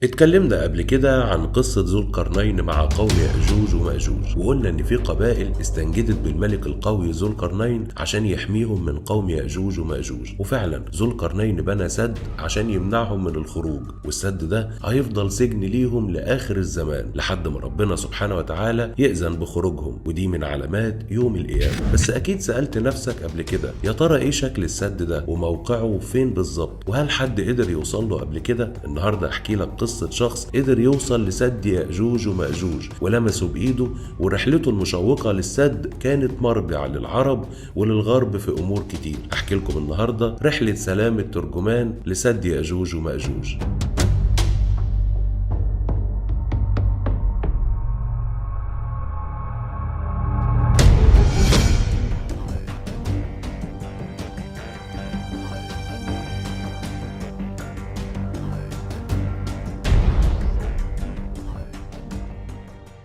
اتكلمنا قبل كده عن قصة ذو القرنين مع قوم يأجوج ومأجوج، وقلنا إن في قبائل استنجدت بالملك القوي ذو القرنين عشان يحميهم من قوم يأجوج ومأجوج، وفعلا ذو القرنين بنى سد عشان يمنعهم من الخروج، والسد ده هيفضل سجن ليهم لآخر الزمان لحد ما ربنا سبحانه وتعالى يأذن بخروجهم، ودي من علامات يوم القيامة. بس أكيد سألت نفسك قبل كده يا ترى إيه شكل السد ده وموقعه فين بالظبط، وهل حد قدر يوصل له قبل كده؟ النهارده أحكي لك قصة شخص قدر يوصل لسد يأجوج ومأجوج ولمسه بإيده، ورحلته المشوقة للسد كانت مرجع للعرب وللغرب في أمور كتير. أحكي لكم النهاردة رحلة سلام الترجمان لسد يأجوج ومأجوج.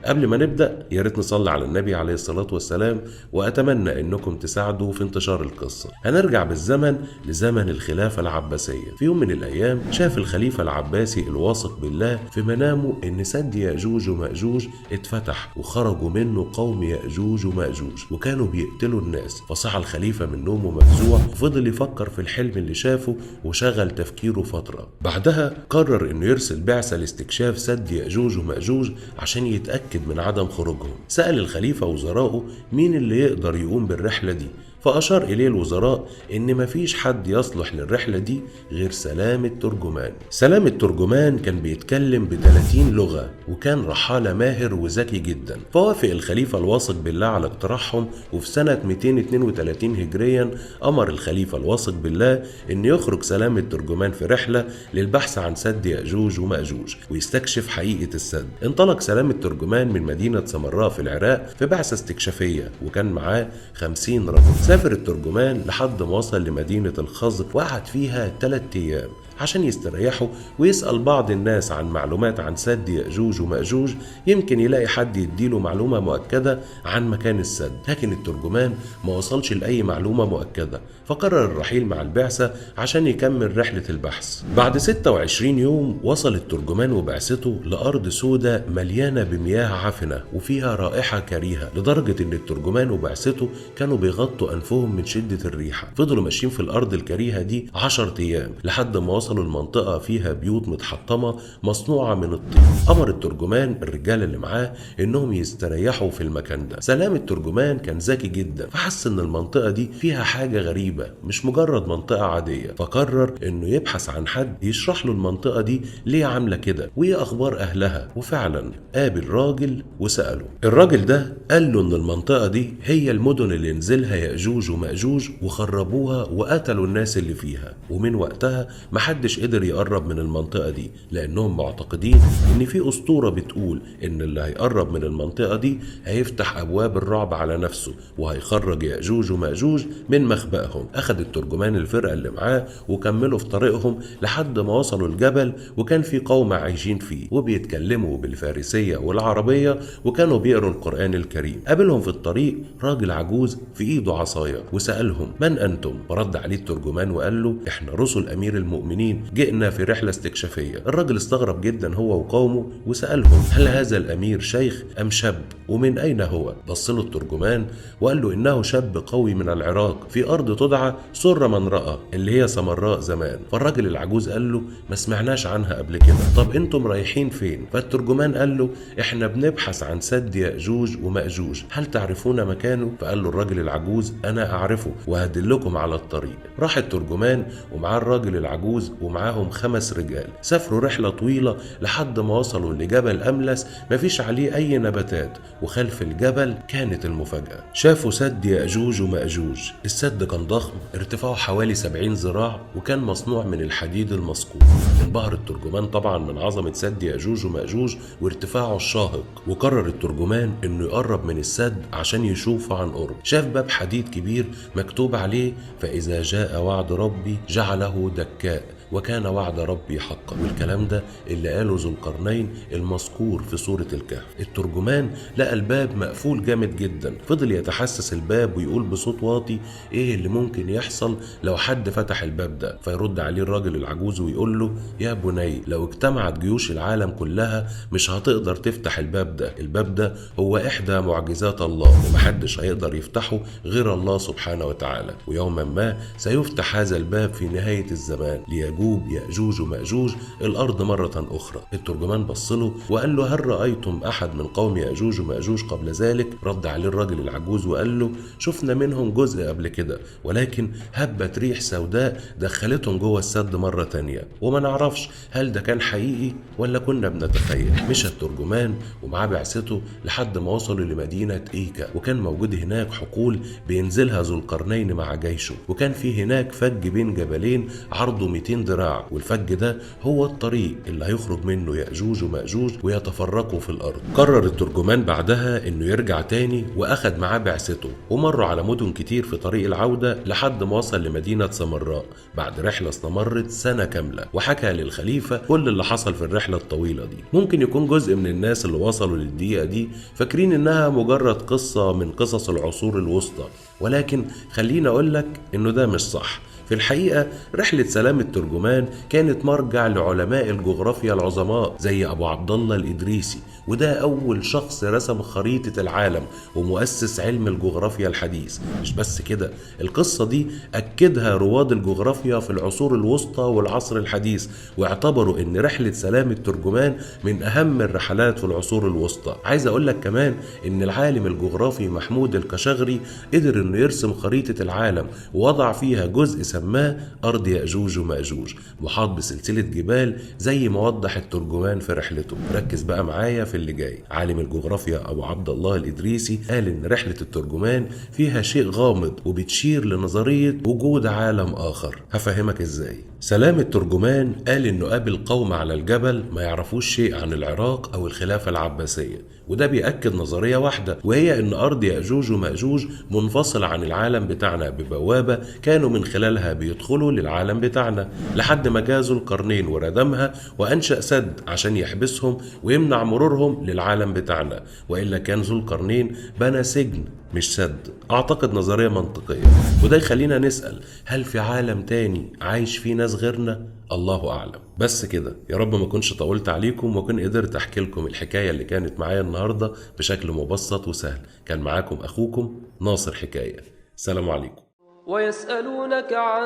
قبل ما نبدأ يا ريت نصلي على النبي عليه الصلاة والسلام، وأتمنى إنكم تساعدوا في انتشار القصة. هنرجع بالزمن لزمن الخلافة العباسية. في يوم من الأيام شاف الخليفة العباسي الواثق بالله في منامه إن سد يأجوج ومأجوج اتفتح وخرجوا منه قوم يأجوج ومأجوج وكانوا بيقتلوا الناس. فصحى الخليفة من نومه مفزوع وفضل يفكر في الحلم اللي شافه وشغل تفكيره فترة. بعدها قرر إنه يرسل بعثة لاستكشاف سد يأجوج ومأجوج عشان يتأكد من عدم خروجهم. سأل الخليفة وزراءه مين اللي يقدر يقوم بالرحلة دي، فأشار إليه الوزراء إن مفيش حد يصلح للرحلة دي غير سلام الترجمان. سلام الترجمان كان بيتكلم ب30 لغة وكان رحالة ماهر وذكي جدا. فوافق الخليفة الواثق بالله على اقتراحهم، وفي سنة 232 هجريا أمر الخليفة الواثق بالله إن يخرج سلام الترجمان في رحلة للبحث عن سد يأجوج ومأجوج ويستكشف حقيقة السد. انطلق سلام الترجمان من مدينة سمراء في العراق في بعثة استكشافية وكان معاه 50 رجل. سافر الترجمان لحد ما وصل لمدينة الخزر وقعد فيها 3 أيام عشان يستريحوا ويسأل بعض الناس عن معلومات عن سد يأجوج ومأجوج، يمكن يلاقي حد يديله معلومة مؤكدة عن مكان السد. لكن الترجمان ما وصلش لأي معلومة مؤكدة، فقرر الرحيل مع البعثة عشان يكمل رحلة البحث. بعد 26 يوم وصل الترجمان وبعثته لأرض سوداء مليانة بمياه عفنة وفيها رائحة كريهة، لدرجة إن الترجمان وبعثته كانوا بيغطوا أنفهم من شدة الريحة. فضلوا ماشيين في الأرض الكريهة دي 10 أيام لحد ما وصلوا المنطقة فيها بيوت متحطمة مصنوعة من الطين. أمر الترجمان الرجال اللي معاه إنهم يستريحوا في المكان ده. سلام الترجمان كان ذكي جدا، فحس إن المنطقة دي فيها حاجة غريبة مش مجرد منطقة عادية، فقرر إنه يبحث عن حد يشرح له المنطقة دي ليه عاملة كده وإيه أخبار أهلها. وفعلا قابل راجل وسأله. الراجل ده قال له إن المنطقة دي هي المدن اللي نزلها يأجوج ومأجوج وخربوها وقتلوا الناس اللي فيها، ومن وقتها محدش قدر يقرب من المنطقة دي لأنهم معتقدين إن في أسطورة بتقول إن اللي هيقرب من المنطقة دي هيفتح أبواب الرعب على نفسه وهيخرج يأجوج ومأجوج من مخبأهم. أخد الترجمان الفرقة اللي معاه وكملوا في طريقهم لحد ما وصلوا الجبل، وكان في قوم عايشين فيه وبيتكلموا بالفارسية والعربية وكانوا بيقروا القرآن الكريم. قابلهم في الطريق راجل عجوز في إيده عصاية وسألهم من أنتم؟ فرد عليه الترجمان وقال له إحنا رسل أمير المؤمنين جئنا في رحلة استكشافية. الراجل استغرب جدا هو وقومه وسألهم هل هذا الأمير شيخ أم شاب ومن أين هو؟ بص له الترجمان وقال له إنه شاب قوي من العراق في أرض تدعى سر من رأى اللي هي سمراء زمان. فالراجل العجوز قال له ما سمعناش عنها قبل كده، طب أنتم رايحين فين؟ فالترجمان قال له إحنا بنبحث عن سد يأجوج ومأجوج، هل تعرفون مكانه؟ فقال له الراجل العجوز أنا أعرفه وهدلكم على الطريق. راح الترجمان ومعاه الراجل العجوز ومعاهم 5 رجال. سافروا رحلة طويلة لحد ما وصلوا لجبل أملس مفيش عليه أي نباتات، وخلف الجبل كانت المفاجأة. شافوا سد يأجوج ومأجوج. السد كان ضخم ارتفاعه حوالي 70 ذراع وكان مصنوع من الحديد المصقول. انبهر الترجمان طبعا من عظمة سد يأجوج ومأجوج وارتفاعه الشاهق، وقرر الترجمان انه يقرب من السد عشان يشوفه عن قرب. شاف باب حديد كبير مكتوب عليه فإذا جاء وعد ربي جعله دكاء وكان وعد ربي حقا. والكلام ده اللي قاله ذو القرنين المذكور في سورة الكهف. الترجمان لقى الباب مقفول جامد جدا، فضل يتحسس الباب ويقول بصوت واطي ايه اللي ممكن يحصل لو حد فتح الباب ده. فيرد عليه الراجل العجوز ويقول له يا بني، لو اجتمعت جيوش العالم كلها مش هتقدر تفتح الباب ده. الباب ده هو احدى معجزات الله، ومحدش هيقدر يفتحه غير الله سبحانه وتعالى. ويوما ما سيفتح هذا الباب في نهاية الزمان ليجوب يأجوج ومأجوج الأرض مرة أخرى. الترجمان بصله وقال له هل رأيتم أحد من قوم يأجوج ومأجوج قبل ذلك؟ رد عليه الراجل العجوز وقال له شفنا منهم جزء قبل كده، ولكن هبت ريح سوداء دخلتهم جوه السد مرة تانية، وما نعرفش هل ده كان حقيقي ولا كنا بنتخيل. مشى الترجمان ومعاه بعثته لحد ما وصلوا لمدينة إيكا، وكان موجود هناك حقول بينزلها ذو القرنين مع جيشه، وكان في هناك فج بين جبلين عرضه 200 ذراع، والفج ده هو الطريق اللي هيخرج منه يأجوج ومأجوج ويتفرقوا في الأرض. قرر الترجمان بعدها إنه يرجع تاني، وأخد معاه بعثته، ومروا على مدن كتير في طريق العودة لحد ما وصل لمدينة سمراء بعد رحلة استمرت سنة كاملة، وحكى للخليفة كل اللي حصل في الرحلة الطويلة دي. ممكن يكون جزء من الناس اللي وصلوا للدقيقة دي فاكرين إنها مجرد قصة من قصص العصور الوسطى، ولكن خليني أقولك إنه ده مش صح. في الحقيقة رحلة سلام الترجمان كانت مرجع لعلماء الجغرافيا العظماء زي أبو عبد الله الإدريسي، وده أول شخص رسم خريطة العالم ومؤسس علم الجغرافيا الحديث. مش بس كده، القصة دي أكدها رواد الجغرافيا في العصور الوسطى والعصر الحديث، واعتبروا إن رحلة سلام الترجمان من أهم الرحلات في العصور الوسطى. عايز أقول لك كمان إن العالم الجغرافي محمود الكشغري قدر إنه يرسم خريطة العالم ووضع فيها جزء سماه أرض يأجوج ومأجوج محاط بسلسلة جبال زي ما وضح الترجمان في رحلته. ركز بقى معايا في اللي جاي. عالم الجغرافيا أبو عبد الله الإدريسي قال إن رحلة الترجمان فيها شيء غامض وبتشير لنظرية وجود عالم آخر. هفهمك إزاي. سلام الترجمان قال إنه قابل قوم على الجبل ما يعرفوش شيء عن العراق أو الخلافة العباسية، وده بيأكد نظرية واحدة، وهي إن أرض يأجوج ومأجوج منفصلة عن العالم بتاعنا ببوابة كانوا من خلالها بيدخلوا للعالم بتاعنا، لحد ما جاء ذو القرنين وردمها وأنشأ سد عشان يحبسهم ويمنع مرورهم للعالم بتاعنا، وإلا كان ذو القرنين بنى سجن مش سد. أعتقد نظرية منطقية، وده يخلينا نسأل هل في عالم تاني عايش فيه ناس غيرنا؟ الله أعلم. بس كده، يا رب ما كنش طولت عليكم وكن قدرت أحكي لكم الحكاية اللي كانت معايا النهاردة بشكل مبسط وسهل. كان معاكم أخوكم ناصر حكاية. سلام عليكم. ويسألونك عن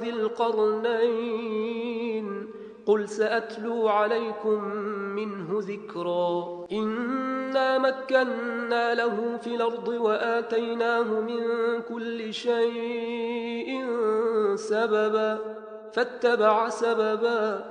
ذي القرنين قل سأتلو عليكم منه ذكرا إنا مكنا له في الأرض وآتيناه من كل شيء سببا فاتبع سببا